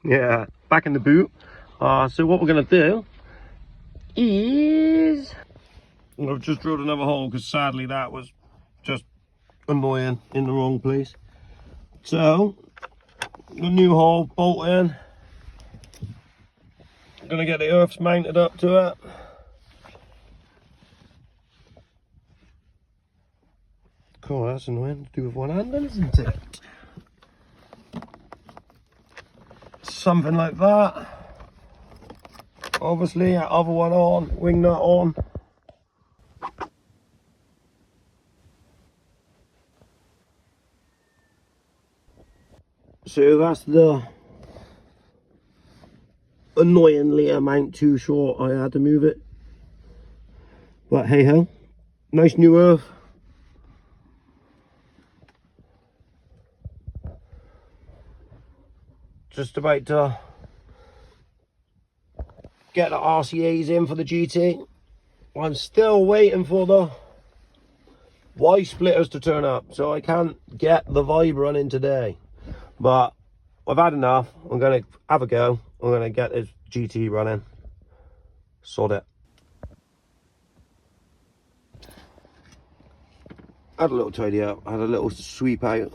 Yeah, back in the boot. So what we're gonna do is, I've just drilled another hole because sadly that was just annoying in the wrong place. So the new hole, bolt in. I'm gonna get the earths mounted up to it. Cool, that's annoying to do with one hand then, isn't it? Something like that. Obviously, that other one on, wing nut on. So that's the annoyingly amount too short. I had to move it. But hey ho, nice new earth. Just about to get the RCAs in for the GT. I'm still waiting for the Y splitters to turn up, so I can't get the Vibe running today. But I've had enough. I'm gonna have a go. I'm gonna get this GT running. Sod it. Had a little tidy up. Had a little sweep out.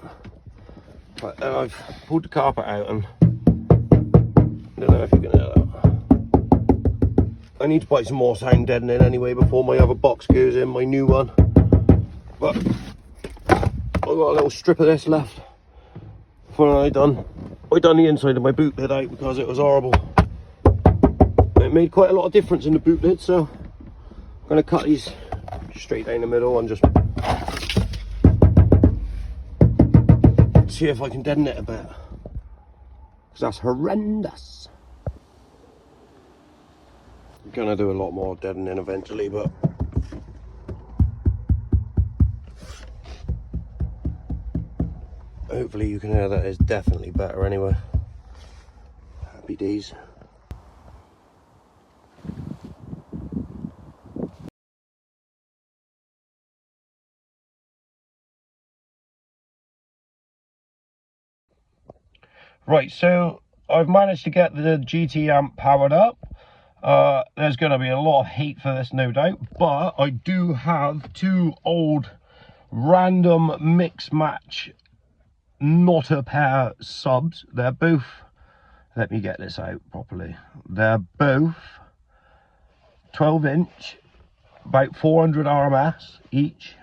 But then I've pulled the carpet out and I don't know if you can hear that. I need to buy some more sound deadening anyway before my other box goes in, my new one. But I've got a little strip of this left. Before I done the inside of my boot lid out because it was horrible. It made quite a lot of difference in the boot lid, so I'm going to cut these straight down the middle and just see if I can deaden it a bit. Because that's horrendous. I'm going to do a lot more deadening eventually, but hopefully you can hear that it's definitely better anyway. Happy days. Right, so I've managed to get the GT amp powered up. There's going to be a lot of hate for this, no doubt, but I do have two old random mix match, not a pair subs. They're both, let me get this out properly. They're both 12-inch, about 400 RMS each,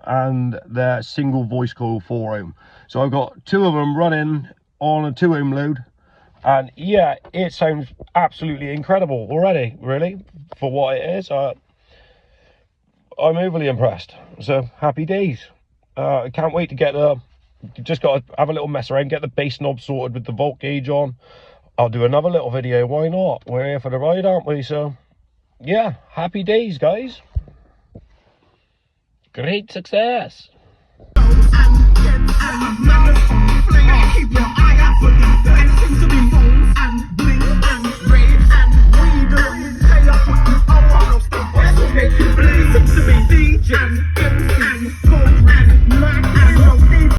and they're single voice coil 4 ohm. So I've got two of them running on a 2 ohm load, and yeah, it sounds absolutely incredible already, really, for what it is. I'm overly impressed, so happy days. I can't wait to get just got to have a little mess around, get the bass knob sorted with the volt gauge on. I'll do another little video, why not? We're here for the ride, aren't we? So yeah, happy days, guys. Great success.